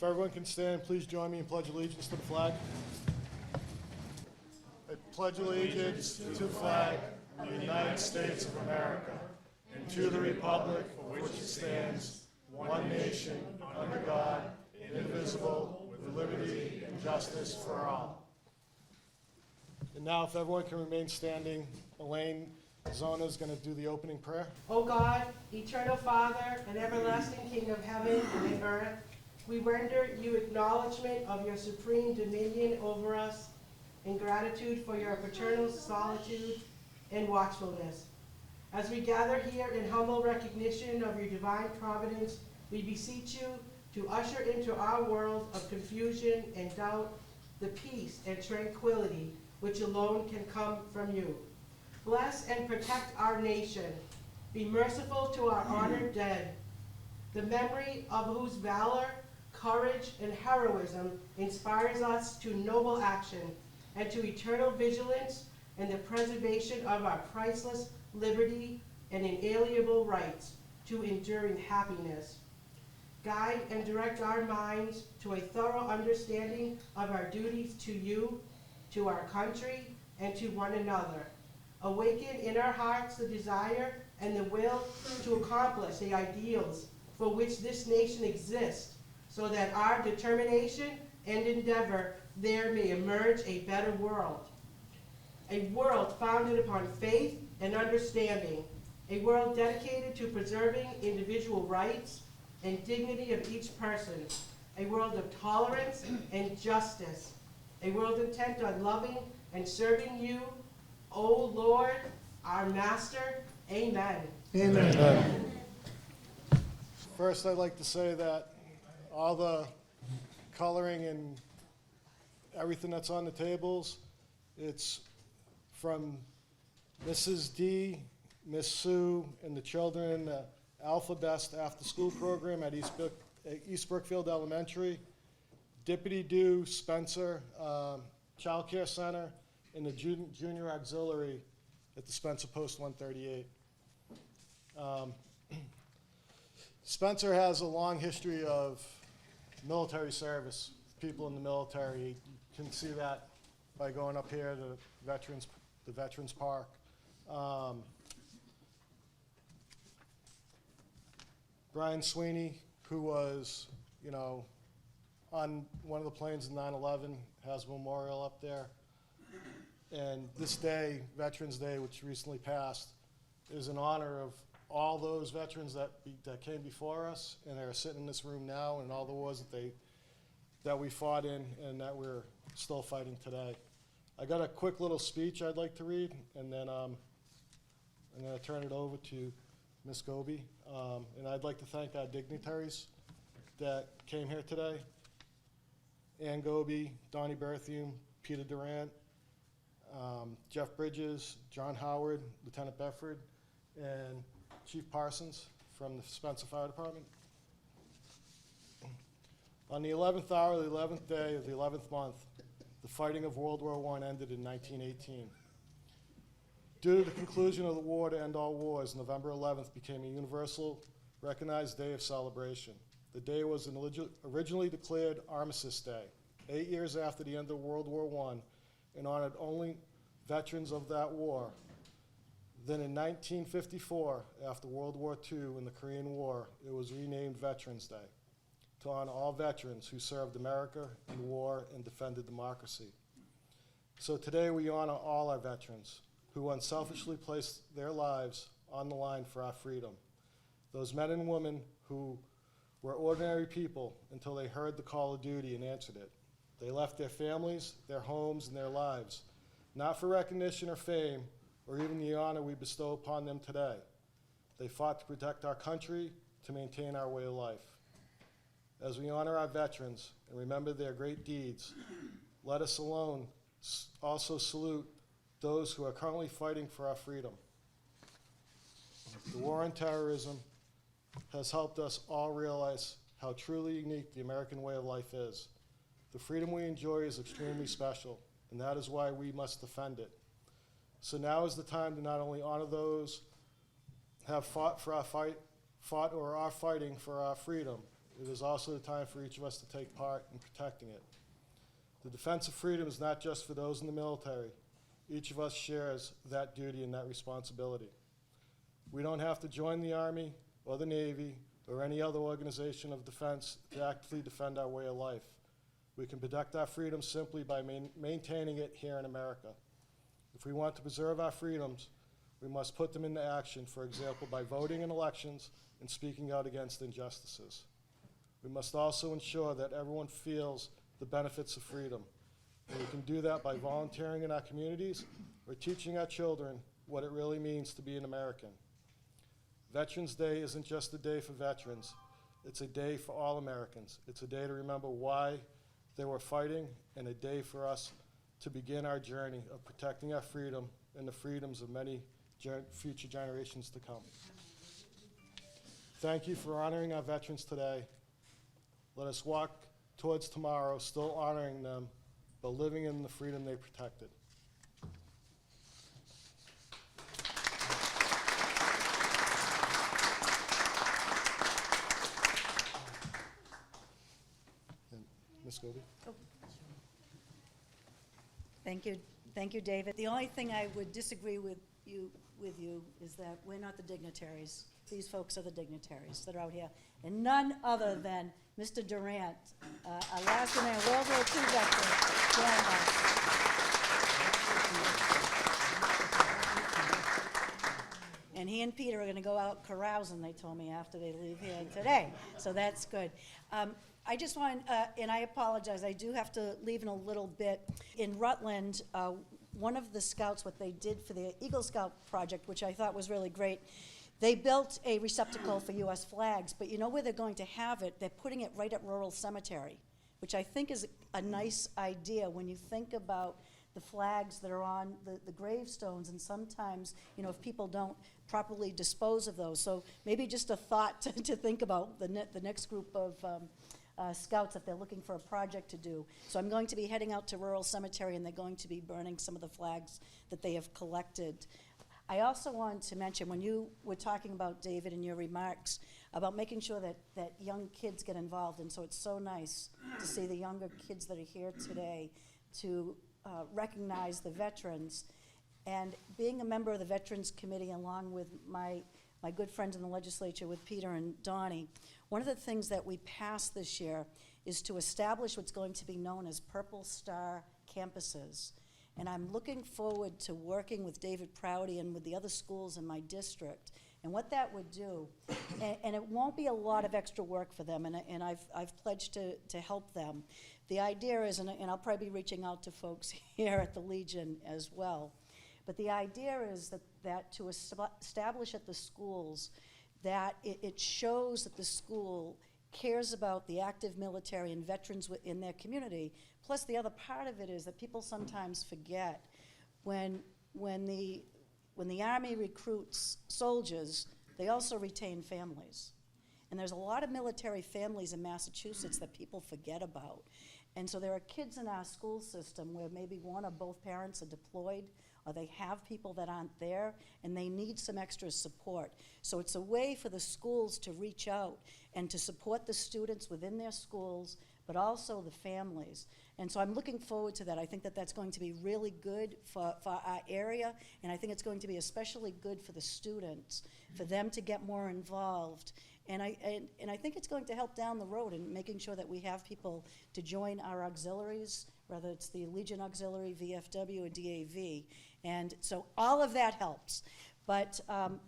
everyone can stand, please join me in pledge allegiance to the flag. I pledge allegiance to the flag of the United States of America and to the republic for which it stands, one nation, under God, indivisible, with liberty and justice for all. And now, if everyone can remain standing, Elaine Zona is going to do the opening prayer. O God, eternal Father and everlasting King of heaven and earth, we render you acknowledgement of your supreme dominion over us in gratitude for your paternal solitude and watchfulness. As we gather here in humble recognition of your divine providence, we beseech you to usher into our world of confusion and doubt the peace and tranquility which alone can come from you. Bless and protect our nation. Be merciful to our honored dead, the memory of whose valor, courage, and heroism inspires us to noble action and to eternal vigilance and the preservation of our priceless liberty and inalienable rights to enduring happiness. Guide and direct our minds to a thorough understanding of our duties to you, to our country, and to one another. Awaken in our hearts the desire and the will to accomplish the ideals for which this nation exists, so that our determination and endeavor there may emerge a better world. A world founded upon faith and understanding. A world dedicated to preserving individual rights and dignity of each person. A world of tolerance and justice. A world intent on loving and serving you, O Lord, our Master. Amen. Amen. First, I'd like to say that all the coloring and everything that's on the tables, it's from Mrs. D, Miss Sue, and the children in the Alpha Best after-school program at East Brookfield Elementary, Deputy Do, Spencer Child Care Center, and the Junior Auxiliary at the Spencer Post 138. Spencer has a long history of military service, people in the military. You can see that by going up here to the Veterans Park. Brian Sweeney, who was, on one of the planes in 9/11, has a memorial up there. And this day, Veterans Day, which recently passed, is in honor of all those veterans that came before us and are sitting in this room now, and all the wars that we fought in and that we're still fighting today. I got a quick little speech I'd like to read, and then I'm going to turn it over to Ms. Goby. And I'd like to thank our dignitaries that came here today. Ann Goby, Donnie Berthium, Peter Durant, Jeff Bridges, John Howard, Lieutenant Bedford, and Chief Parsons from the Spencer Fire Department. On the 11th hour, the 11th day of the 11th month, the fighting of World War I ended in 1918. Due to the conclusion of the war to end all wars, November 11th became a universal recognized day of celebration. The day was originally declared Armistice Day, 8 years after the end of World War I, and honored only veterans of that war. Then in 1954, after World War II and the Korean War, it was renamed Veterans Day to honor all veterans who served America in war and defended democracy. So today we honor all our veterans who unselfishly placed their lives on the line for our freedom. Those men and women who were ordinary people until they heard the call of duty and answered it. They left their families, their homes, and their lives, not for recognition or fame, or even the honor we bestow upon them today. They fought to protect our country, to maintain our way of life. As we honor our veterans and remember their great deeds, let us also salute those who are currently fighting for our freedom. The war on terrorism has helped us all realize how truly unique the American way of life is. The freedom we enjoy is extremely special, and that is why we must defend it. So now is the time to not only honor those who have fought or are fighting for our freedom, it is also the time for each of us to take part in protecting it. The defense of freedom is not just for those in the military. Each of us shares that duty and that responsibility. We don't have to join the Army or the Navy or any other organization of defense to actively defend our way of life. We can protect our freedom simply by maintaining it here in America. If we want to preserve our freedoms, we must put them into action, for example, by voting in elections and speaking out against injustices. We must also ensure that everyone feels the benefits of freedom. And we can do that by volunteering in our communities or teaching our children what it really means to be an American. Veterans Day isn't just a day for veterans. It's a day for all Americans. It's a day to remember why they were fighting, and a day for us to begin our journey of protecting our freedom and the freedoms of many future generations to come. Thank you for honoring our veterans today. Let us walk towards tomorrow still honoring them, but living in the freedom they protected. Ms. Gobi? Thank you, David. The only thing I would disagree with you is that we're not the dignitaries. These folks are the dignitaries that are out here, and none other than Mr. Durant, Alaskan and World War II veteran, joined us. And he and Peter are going to go out carousing, they told me, after they leave here today. So that's good. I just want, and I apologize, I do have to leave in a little bit. In Rutland, one of the scouts, what they did for the Eagle Scout project, which I thought was really great, they built a receptacle for U.S. flags, but you know where they're going to have it? They're putting it right at Rural Cemetery, which I think is a nice idea when you think about the flags that are on the gravestones, and sometimes, you know, if people don't properly dispose of those. So maybe just a thought to think about the next group of scouts if they're looking for a project to do. So I'm going to be heading out to Rural Cemetery, and they're going to be burning some of the flags that they have collected. I also want to mention, when you were talking about, David, in your remarks, about making sure that young kids get involved, and so it's so nice to see the younger kids that are here today to recognize the veterans. And being a member of the Veterans Committee, along with my good friends in the legislature, with Peter and Donnie, one of the things that we passed this year is to establish what's going to be known as Purple Star campuses. And I'm looking forward to working with David Prouty and with the other schools in my district. And what that would do, and it won't be a lot of extra work for them, and I've pledged to help them. The idea is, and I'll probably be reaching out to folks here at the Legion as well, but the idea is that to establish at the schools that it shows that the school cares about the active military and veterans in their community. Plus, the other part of it is that people sometimes forget when the Army recruits soldiers, they also retain families. And there's a lot of military families in Massachusetts that people forget about. And so there are kids in our school system where maybe one or both parents are deployed, or they have people that aren't there, and they need some extra support. So it's a way for the schools to reach out and to support the students within their schools, but also the families. And so I'm looking forward to that. I think that that's going to be really good for our area, and I think it's going to be especially good for the students, for them to get more involved. And I think it's going to help down the road in making sure that we have people to join our auxiliaries, whether it's the Legion Auxiliary, VFW, or DAV. And so all of that helps. But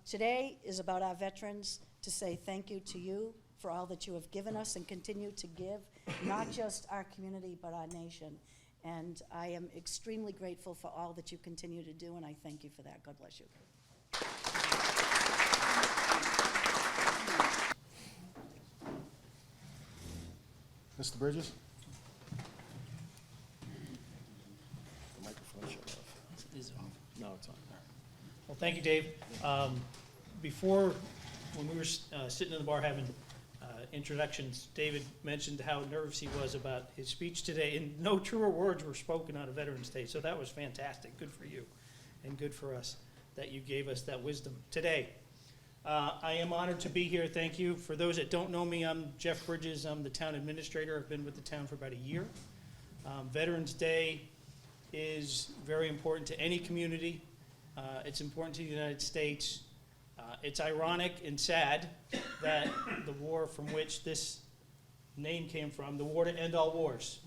today is about our veterans, to say thank you to you for all that you have given us and continue to give, not just our community, but our nation. And I am extremely grateful for all that you continue to do, and I thank you for that. God bless you. Mr. Bridges? The microphone shut off. Is it on? No, it's on. Well, thank you, Dave. Before, when we were sitting in the bar having introductions, David mentioned how nervous he was about his speech today, and no truer words were spoken on a Veterans Day, so that was fantastic. Good for you, and good for us that you gave us that wisdom today. I am honored to be here. Thank you. For those that don't know me, I'm Jeff Bridges. I'm the town administrator. I've been with the town for about a year. Veterans Day is very important to any community. It's important to the United States. It's ironic and sad that the war from which this name came from, the war to end all wars,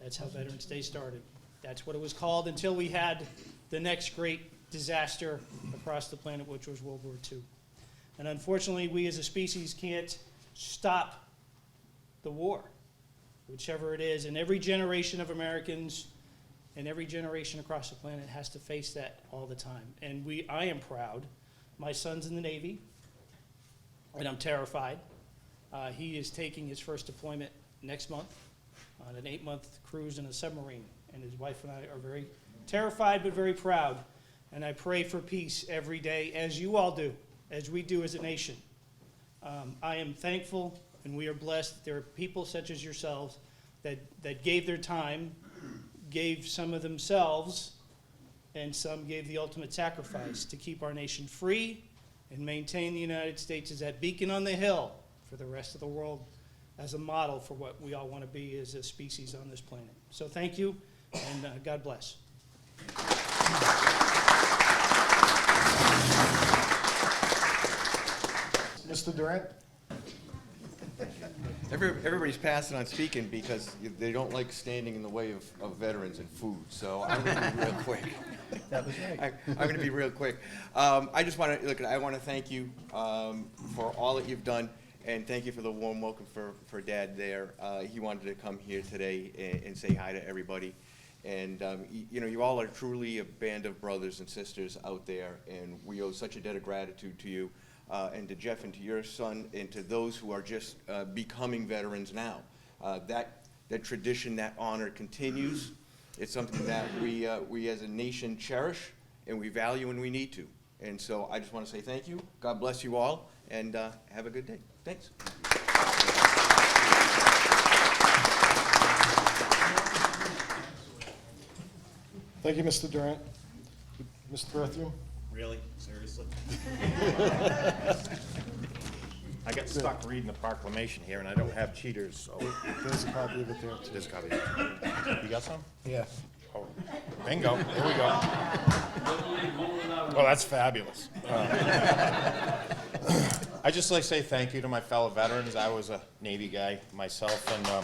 that's how Veterans Day started. That's what it was called until we had the next great disaster across the planet, which was World War II. And unfortunately, we as a species can't stop the war, whichever it is. And every generation of Americans and every generation across the planet has to face that all the time. And I am proud. My son's in the Navy, and I'm terrified. He is taking his first deployment next month on an 8-month cruise in a submarine. And his wife and I are very terrified but very proud. And I pray for peace every day, as you all do, as we do as a nation. I am thankful, and we are blessed that there are people such as yourselves that gave their time, gave some of themselves, and some gave the ultimate sacrifice to keep our nation free and maintain the United States as that beacon on the hill for the rest of the world, as a model for what we all want to be as a species on this planet. So thank you, and God bless. Mr. Durant? Everybody's passing on speaking because they don't like standing in the way of veterans and food, so I'm going to be real quick. That was right. I'm going to be real quick. I just want to look. I want to thank you for all that you've done, and thank you for the warm welcome for Dad there. He wanted to come here today and say hi to everybody, and you all are truly a band of brothers and sisters out there, and we owe such a debt of gratitude to you. And to Jeff and to your son and to those who are just becoming veterans now. That tradition, that honor continues. It's something that we as a nation cherish and we value and we need to. And so I just want to say thank you. God bless you all, and have a good day. Thanks. Thank you, Mr. Durant. Mr. Berthium? Really? Seriously? I got stuck reading the proclamation here, and I don't have cheaters, so. There's a copy of it there, too. There's a copy. You got some? Yeah. Oh, bingo, here we go. Oh, that's fabulous. I just like to say thank you to my fellow veterans. I was a Navy guy myself, and a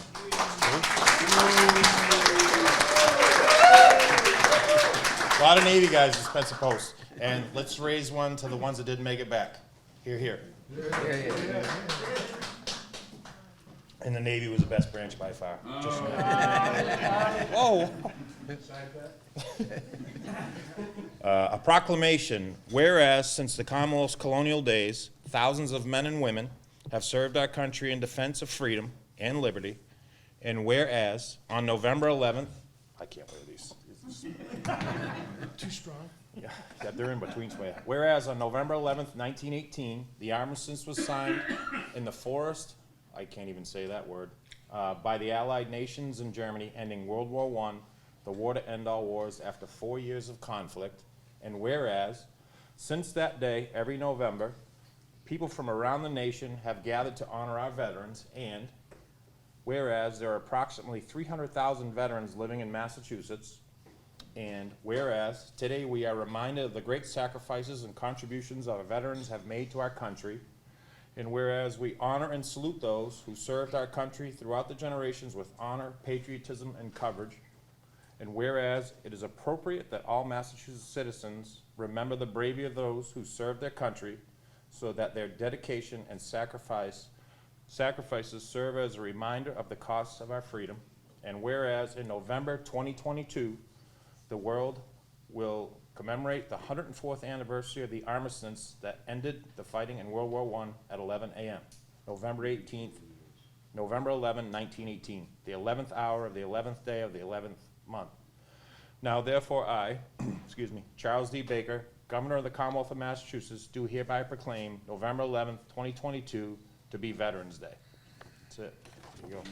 lot of Navy guys dispense a post. And let's raise one to the ones that didn't make it back. Here, here. And the Navy was the best branch by far. Just whoa. A proclamation, whereas since the Commonwealth's colonial days, thousands of men and women have served our country in defense of freedom and liberty, and whereas on November 11th, I can't wear these. Too strong. Yeah, they're in between. Whereas on November 11th, 1918, the armistice was signed in the forest, I can't even say that word, by the Allied nations in Germany, ending World War I, the war to end all wars after 4 years of conflict. And whereas, since that day, every November, people from around the nation have gathered to honor our veterans, and whereas there are approximately 300,000 veterans living in Massachusetts, and whereas today we are reminded of the great sacrifices and contributions our veterans have made to our country, and whereas we honor and salute those who served our country throughout the generations with honor, patriotism, and courage, and whereas it is appropriate that all Massachusetts citizens remember the bravery of those who served their country so that their dedication and sacrifices serve as a reminder of the costs of our freedom, and whereas in November 2022, the world will commemorate the 104th anniversary of the armistice that ended the fighting in World War I at 11 a.m., November 11, 1918, the 11th hour of the 11th day of the 11th month. Now, therefore, I, Charles D. Baker, Governor of the Commonwealth of Massachusetts, do hereby proclaim November 11th, 2022 to be Veterans Day. That's it. There you go.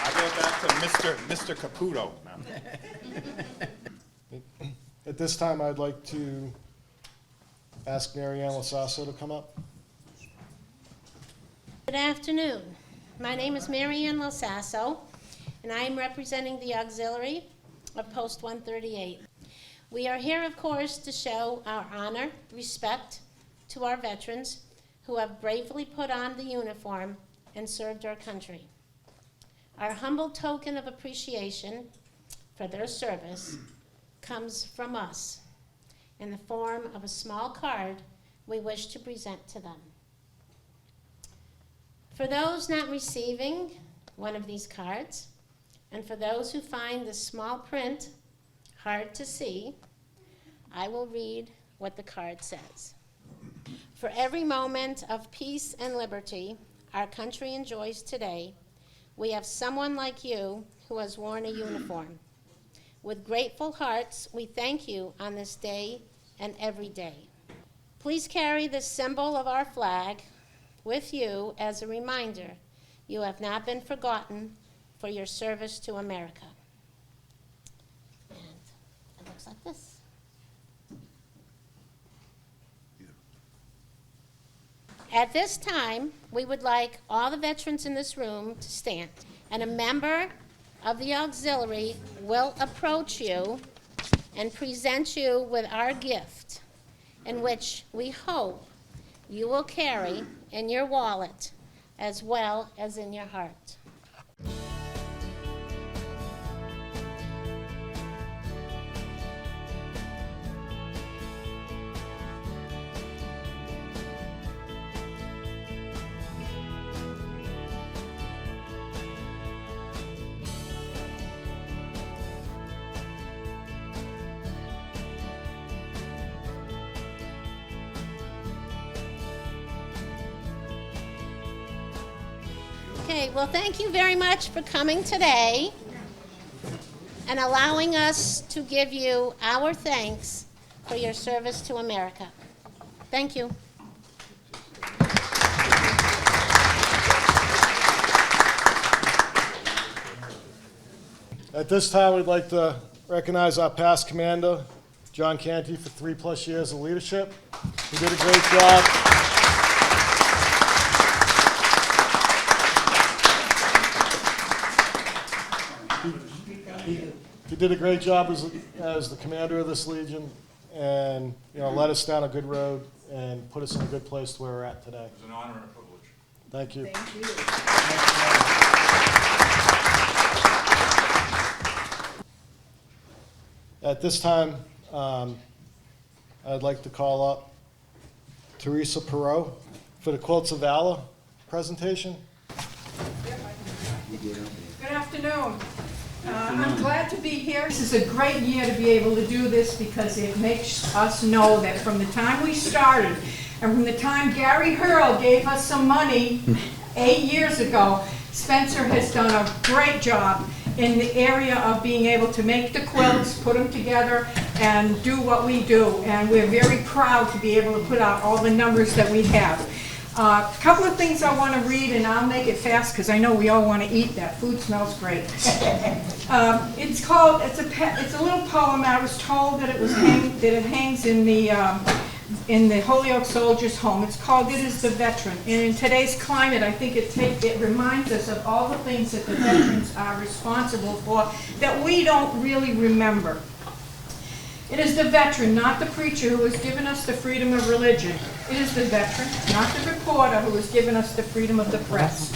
I'll go back to Mr. Caputo now. At this time, I'd like to ask Mary Ann Lasasso to come up. Good afternoon. My name is Mary Ann Lasasso, and I am representing the auxiliary of Post 138. We are here, of course, to show our honor, respect to our veterans who have bravely put on the uniform and served our country. Our humble token of appreciation for their service comes from us in the form of a small card we wish to present to them. For those not receiving one of these cards, and for those who find the small print hard to see, I will read what the card says. For every moment of peace and liberty our country enjoys today, we have someone like you who has worn a uniform. With grateful hearts, we thank you on this day and every day. Please carry this symbol of our flag with you as a reminder you have not been forgotten for your service to America. And it looks like this. At this time, we would like all the veterans in this room to stand, and a member of the auxiliary will approach you and present you with our gift, in which we hope you will carry in your wallet as well as in your heart. Okay, well, thank you very much for coming today and allowing us to give you our thanks for your service to America. Thank you. At this time, we'd like to recognize our past commander, John Canty, for 3+ years of leadership. He did a great job. He did a great job as the commander of this Legion, and led us down a good road and put us in a good place to where we're at today. It's an honor and a privilege. Thank you. At this time, I'd like to call up Teresa Perot for the Quotes of Valor presentation. Good afternoon. I'm glad to be here. This is a great year to be able to do this because it makes us know that from the time we started and from the time Gary Hurl gave us some money 8 years ago, Spencer has done a great job in the area of being able to make the quilts, put them together, and do what we do. And we're very proud to be able to put out all the numbers that we have. A couple of things I want to read, and I'll make it fast because I know we all want to eat. That food smells great. It's a little poem. I was told that it hangs in the Holyoke Soldiers' Home. It's called "It Is the Veteran." And in today's climate, I think it reminds us of all the things that the veterans are responsible for that we don't really remember. It is the veteran, not the preacher, who has given us the freedom of religion. It is the veteran, not the reporter, who has given us the freedom of the press.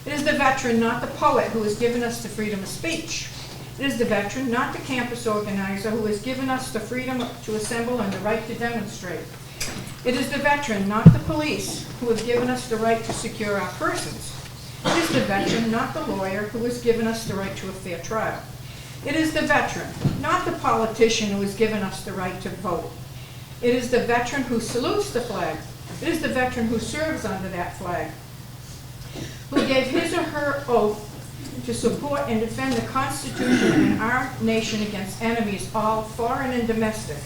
It is the veteran, not the poet, who has given us the freedom of speech. It is the veteran, not the campus organizer, who has given us the freedom to assemble and the right to demonstrate. It is the veteran, not the police, who have given us the right to secure our persons. It is the veteran, not the lawyer, who has given us the right to a fair trial. It is the veteran, not the politician, who has given us the right to vote. It is the veteran who salutes the flag. It is the veteran who serves under that flag, who gave his or her oath to support and defend the Constitution and our nation against enemies, all foreign and domestic.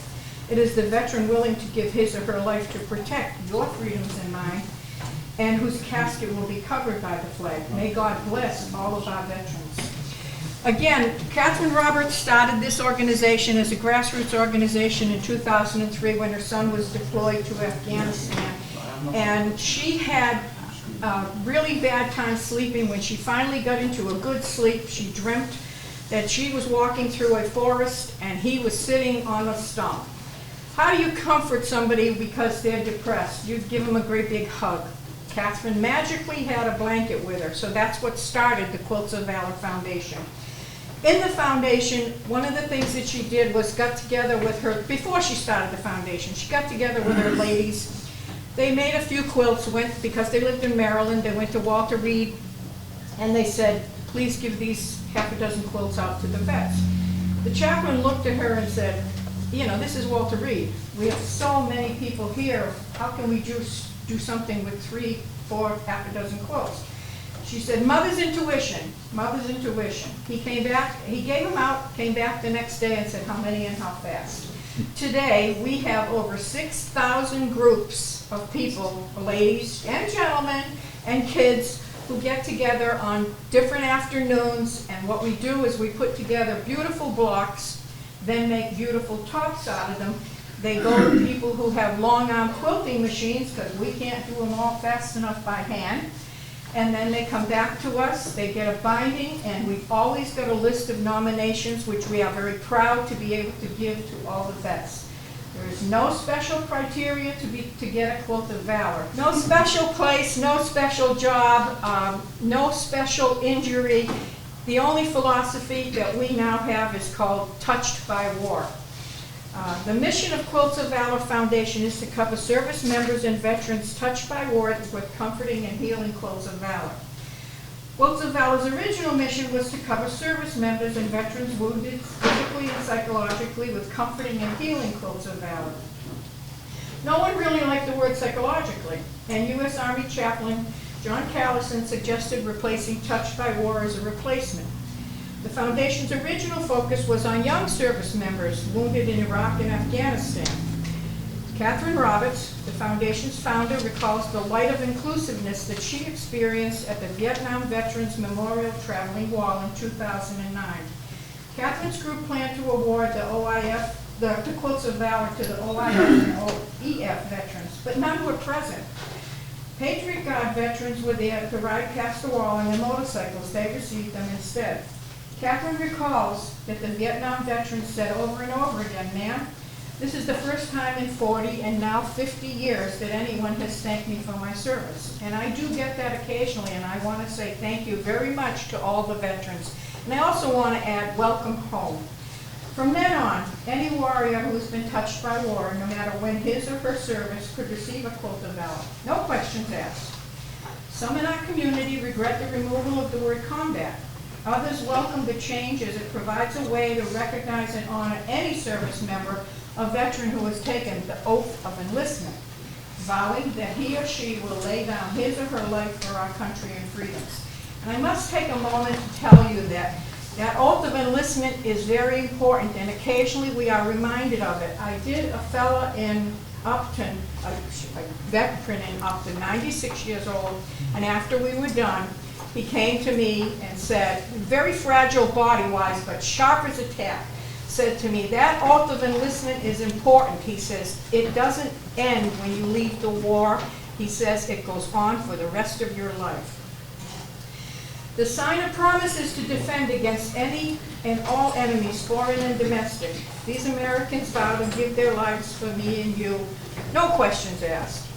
It is the veteran willing to give his or her life to protect your freedoms and mine, and whose casket will be covered by the flag. May God bless all of our veterans. Again, Catherine Roberts started this organization as a grassroots organization in 2003 when her son was deployed to Afghanistan. And she had a really bad time sleeping. When she finally got into a good sleep, she dreamt that she was walking through a forest and he was sitting on a stump. How do you comfort somebody because they're depressed? You give them a great big hug. Catherine magically had a blanket with her, so that's what started the Quilts of Valor Foundation. In the foundation, one of the things that she did was got together with her, before she started the foundation, she got together with her ladies. They made a few quilts, because they lived in Maryland, they went to Walter Reed, and they said, please give these half a dozen quilts out to the vets. The chaplain looked at her and said, you know, this is Walter Reed. We have so many people here, how can we just do something with 3, 4, half a dozen quilts? She said, mother's intuition, mother's intuition. He came back, he gave them out, came back the next day and said, how many and how fast? Today, we have over 6,000 groups of people, ladies and gentlemen and kids, who get together on different afternoons, and what we do is we put together beautiful blocks, then make beautiful tops out of them. They go to people who have long arm quilting machines, because we can't do them all fast enough by hand. And then they come back to us, they get a binding, and we've always got a list of nominations, which we are very proud to be able to give to all the vets. There is no special criteria to get a Quilt of Valor. No special place, no special job, no special injury. The only philosophy that we now have is called Touched by War. The mission of Quilts of Valor Foundation is to cover service members and veterans touched by war with comforting and healing quilts of valor. Quilts of Valor's original mission was to cover service members and veterans wounded physically and psychologically with comforting and healing quilts of valor. No one really liked the word psychologically, and U.S. Army Chaplain John Callison suggested replacing touched by war as a replacement. The Foundation's original focus was on young service members wounded in Iraq and Afghanistan. Catherine Roberts, the Foundation's founder, recalls the light of inclusiveness that she experienced at the Vietnam Veterans Memorial Traveling Wall in 2009. Catherine's group planned to award the Quilts of Valor to the OIF and OEF veterans, but none were present. Patriot Guard veterans were there to ride past the wall on their motorcycles. They received them instead. Catherine recalls that the Vietnam veterans said over and over again, ma'am, this is the first time in 40 and now 50 years that anyone has thanked me for my service. And I do get that occasionally, and I want to say thank you very much to all the veterans. And I also want to add, welcome home. From then on, any warrior who's been touched by war, no matter when his or her service, could receive a Quilt of Valor. No questions asked. Some in our community regret the removal of the word combat. Others welcome the change as it provides a way to recognize and honor any service member, a veteran who has taken the oath of enlistment, vowing that he or she will lay down his or her life for our country and freedoms. And I must take a moment to tell you that that oath of enlistment is very important, and occasionally we are reminded of it. I did a fella in Upton, a veteran in Upton, 96 years old, and after we were done, he came to me and said, very fragile body-wise, but sharp as a tack, said to me, that oath of enlistment is important. He says, it doesn't end when you leave the war. He says, it goes on for the rest of your life. The sign of promise is to defend against any and all enemies, foreign and domestic. These Americans vow to give their lives for me and you. No questions asked.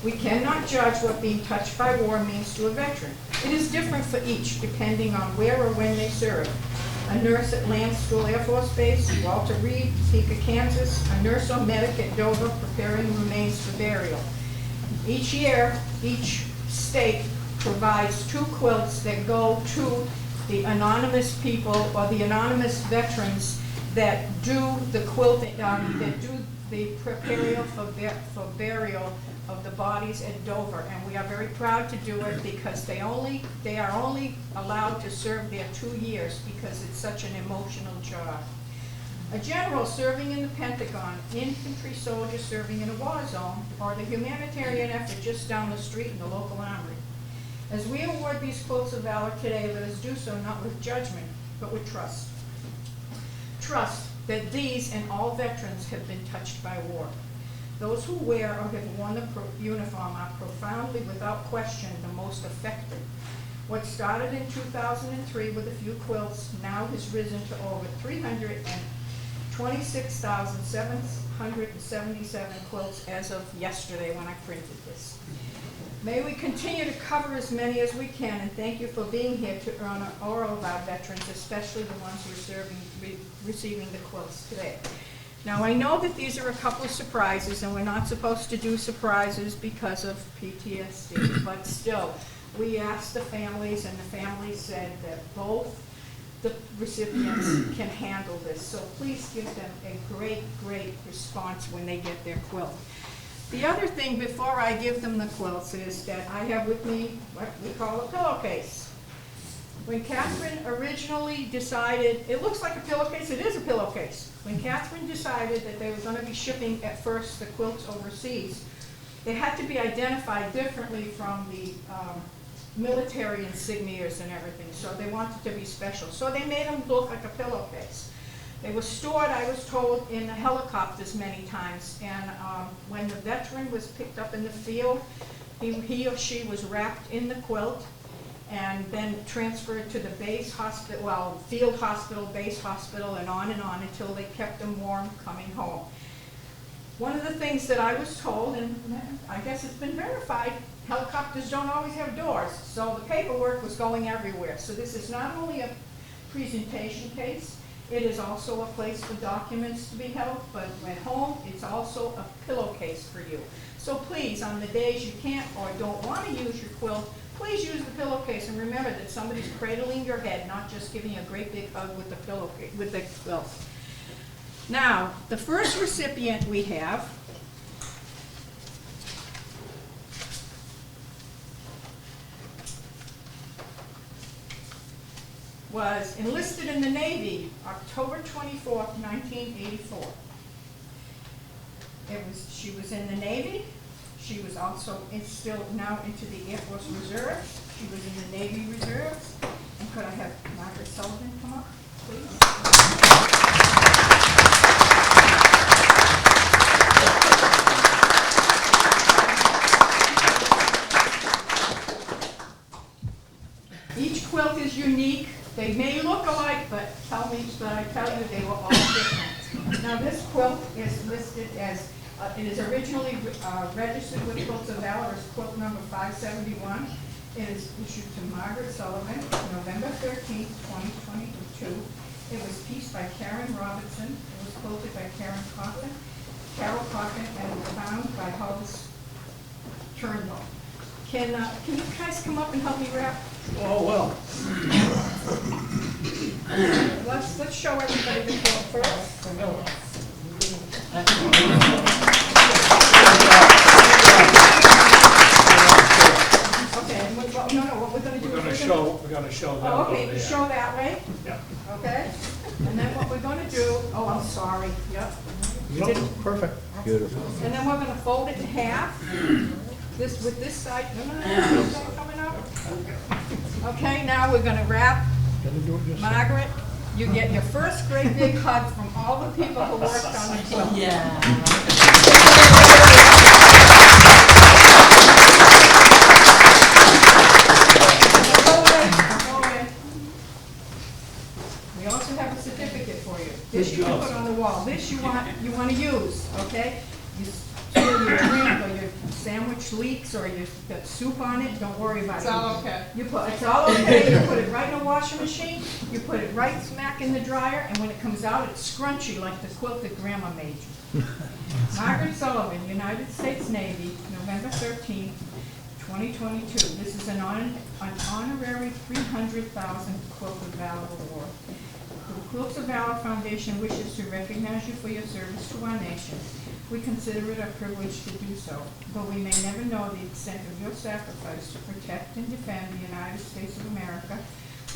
We cannot judge what being touched by war means to a veteran. It is different for each, depending on where or when they served. A nurse at Land School Air Force Base, Walter Reed, Topeka, Kansas, a nurse or medic at Dover preparing remains for burial. Each year, each state provides 2 quilts that go to the anonymous people or the anonymous veterans that do the quilting, that do the preparing for burial of the bodies at Dover, and we are very proud to do it because they are only allowed to serve there 2 years because it's such an emotional job. A general serving in the Pentagon, infantry soldier serving in a war zone, or the humanitarian effort just down the street in the local armory. As we award these Quilts of Valor today, let us do so not with judgment, but with trust. Trust that these and all veterans have been touched by war. Those who wear or have worn the uniform are profoundly, without question, the most affected. What started in 2003 with a few quilts now has risen to over 326,777 quilts as of yesterday when I printed this. May we continue to cover as many as we can, and thank you for being here to honor all of our veterans, especially the ones who are receiving the quilts today. Now, I know that these are a couple of surprises, and we're not supposed to do surprises because of PTSD, but still, we asked the families, and the families said that both the recipients can handle this. So please give them a great, great response when they get their quilt. The other thing before I give them the quilts is that I have with me what we call a pillowcase. When Catherine originally decided, it looks like a pillowcase, it is a pillowcase. When Catherine decided that they were going to be shipping at first the quilts overseas, they had to be identified differently from the military insignias and everything, so they wanted to be special. So they made them look like a pillowcase. They were stored, I was told, in the helicopters many times, and when the veteran was picked up in the field, he or she was wrapped in the quilt and then transferred to the base hospital, well, field hospital, base hospital, and on until they kept them warm coming home. One of the things that I was told, and I guess it's been verified, helicopters don't always have doors, so the paperwork was going everywhere. So this is not only a presentation case, it is also a place for documents to be held, but at home, it's also a pillowcase for you. So please, on the days you can't or don't want to use your quilt, please use the pillowcase, and remember that somebody's cradling your head, not just giving you a great big hug with the pillowcase, with the quilt. Now, the first recipient we have was enlisted in the Navy October 24th, 1984. She was in the Navy. She was also still now into the Air Force Reserves. She was in the Navy Reserves. And could I have Margaret Sullivan come up, please? Each quilt is unique. They may look alike, but I tell you, they were all different. Now, this quilt is listed as, it is originally registered with Quilts of Valor as quilt number 571. It is issued to Margaret Sullivan, November 13th, 2022. It was pieced by Karen Robertson. It was quilted by Carol Coffin, and was bound by Hollis Turnbull. Can you guys come up and help me wrap? Oh, well. Let's show everybody the quilt first. Okay, what we're going to do is We're gonna show that. oh, okay, over there. show that way, Yeah. okay? And then what we're going to do, oh, I'm sorry, yep. Nope, perfect. And then we're going to fold it in half. This with this side, this side coming up. Okay, now we're going to wrap. Gonna do it yourself. Margaret, you get your first great big hug from all the people who worked on the quilt. Go away. We also have a certificate for you. This you can put on the wall. This you want to use, okay? You spill your drink or your sandwich leaks or you've got soup on it, don't worry about it. It's all okay. It's all okay. You put it right in the washing machine, you put it right smack in the dryer, and when it comes out, it's scrunchy like the quilt that Grandma made you. Margaret Sullivan, United States Navy, November 13th, 2022. This is an honorary 300,000 Quilt of Valor Award. The Quilts of Valor Foundation wishes to recognize you for your service to our nation. We consider it a privilege to do so, but we may never know the extent of your sacrifice to protect and defend the United States of America.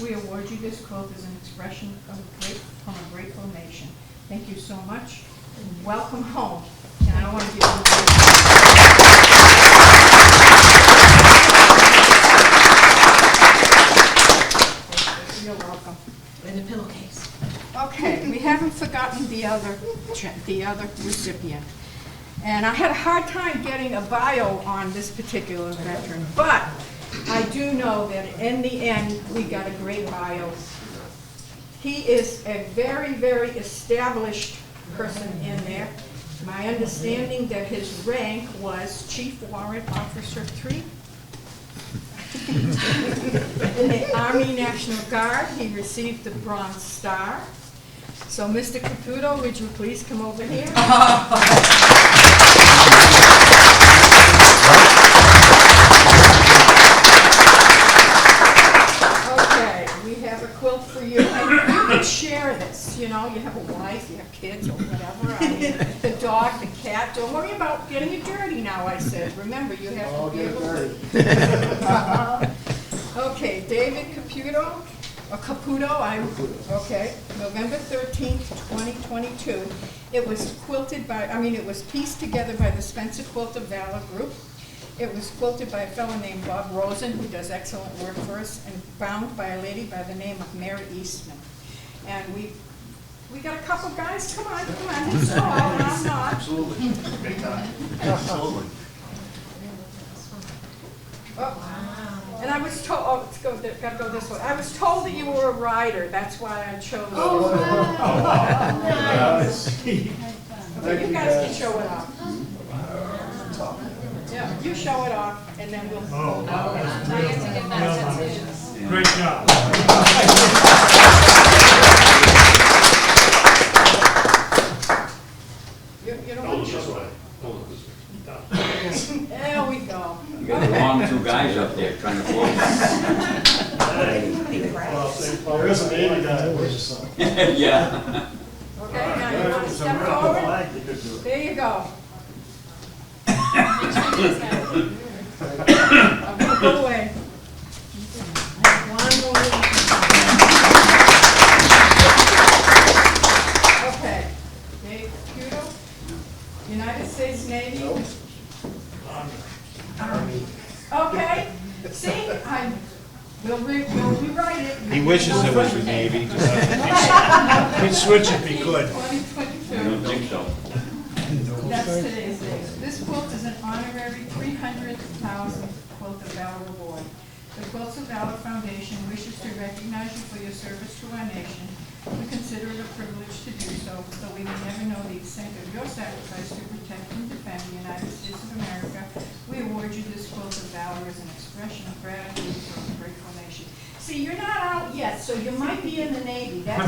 We award you this quilt as an expression from a grateful nation. Thank you so much, and welcome home. And I want to give you You're welcome. And the pillow gotten the other recipient. And I had a hard time getting a bio on this particular veteran, but I do know that in the end, we got a great bio. He is a very, very established person in there. My understanding that his rank was Chief Warrant Officer 3. In the Army National Guard, he received the Bronze Star. So, Mr. Caputo, would you please come over here? Okay, we have a quilt for you, and you can share this, you know, you have a wife, you have kids, or whatever, I mean, the dog, the cat, don't worry about getting it dirty now, I said, remember, you have to be able to. Okay, David Caputo, or Caputo, okay, November 13th, 2022. It was quilted by, it was pieced together by the Spencer Quilt of Valor Group. It was quilted by a fellow named Bob Rosen, who does excellent work for us, and bound by a lady by the name of Mary Eastman. And we got a couple guys, come on, it's tall, and I'm not. Absolutely. Big time. Absolutely. Oh. And I was told, oh, gotta go this way. I was told that you were a rider, that's why I chose you. Oh, wow. Nice. Okay, you guys can show it off. Yeah, you show it off, and then we'll. Great job. You don't want to show it. There we go. You got the wrong two guys up there trying to focus. Well, there is a Navy guy that wears a son. Yeah. Okay, now you want to step forward? There you go. Go away. One more. Okay. Dave Caputo, United States Navy. Army. Okay. See, we'll rewrite it. He wishes it was the Navy, just. He'd switch if he could. 2022. I don't think so. That's today's date. This quilt is an honorary 300,000 Quilt of Valor Award. The Quilts of Valor Foundation wishes to recognize you for your service to our nation. We consider it a privilege to do so, though we may never know the extent of your sacrifice to protect and defend the United States of America. We award you this Quilt of Valor as an expression of gratitude for a grateful nation. See, you're not out yet, so you might be in the Navy. That's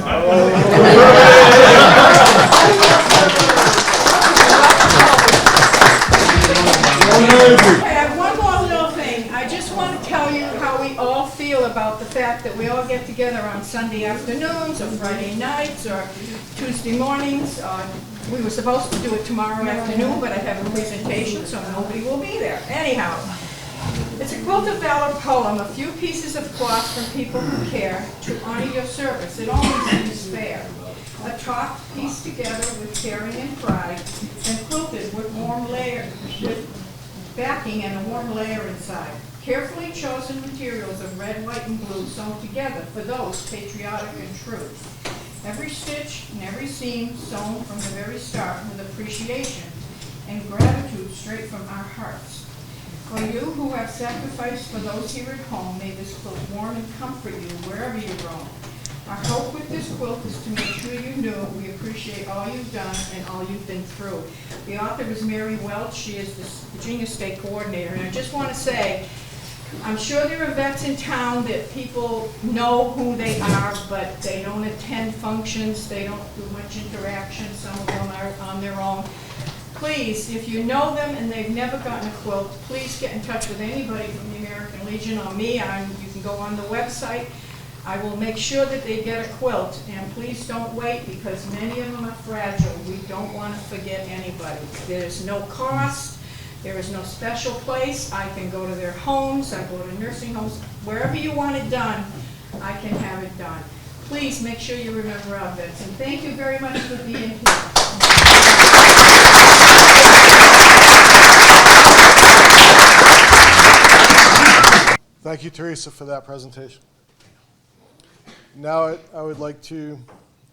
Okay, I have one more little thing. I just want to tell you how we all feel about the fact that we all get together on Sunday afternoons or Friday nights or Tuesday mornings. We were supposed to do it tomorrow afternoon, but I have a presentation, so nobody will be there. Anyhow, it's a Quilt of Valor poem, a few pieces of cloth from people who care to honor your service. It only seems fair. A talk pieced together with caring and pride, and quilted with warm layer, with backing and a warm layer inside. Carefully chosen materials of red, white, and blue sewn together for those patriotic and true. Every stitch and every seam sewn from the very start with appreciation and gratitude straight from our hearts. For you who have sacrificed for those here at home, may this quilt warm and comfort you wherever you roam. Our hope with this quilt is to make sure you know we appreciate all you've done and all you've been through. The author is Mary Welch. She is the Virginia State Coordinator. And I just want to say, I'm sure there are vets in town that people know who they are, but they don't attend functions. They don't do much interaction. Some of them are on their own. Please, if you know them and they've never gotten a quilt, please get in touch with anybody from the American Legion or me. You can go on the website. I will make sure that they get a quilt, and please don't wait because many of them are fragile. We don't want to forget anybody. There's no cost. There is no special place. I can go to their homes. I go to nursing homes. Wherever you want it done, I can have it done. Please make sure you remember our vets, and thank you very much for being here. Thank you, Teresa, for that presentation. Now I would like to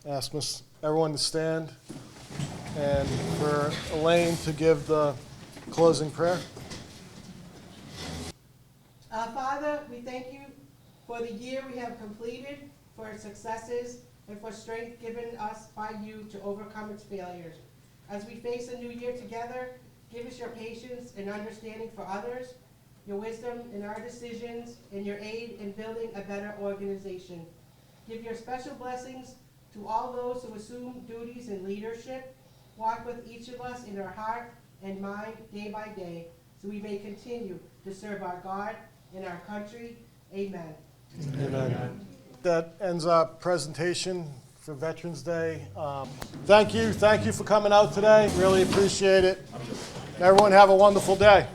Ask everyone to stand, and for Elaine to give the closing prayer. Father, we thank you for the year we have completed, for its successes, and for strength given us by you to overcome its failures. As we face a new year together, give us your patience and understanding for others, your wisdom in our decisions, and your aid in building a better organization. Give your special blessings to all those who assume duties in leadership. Walk with each of us in our heart and mind day by day, so we may continue to serve our God and our country. Amen. Amen. That ends our presentation for Veterans Day. Thank you for coming out today. Really appreciate it. Everyone have a wonderful day.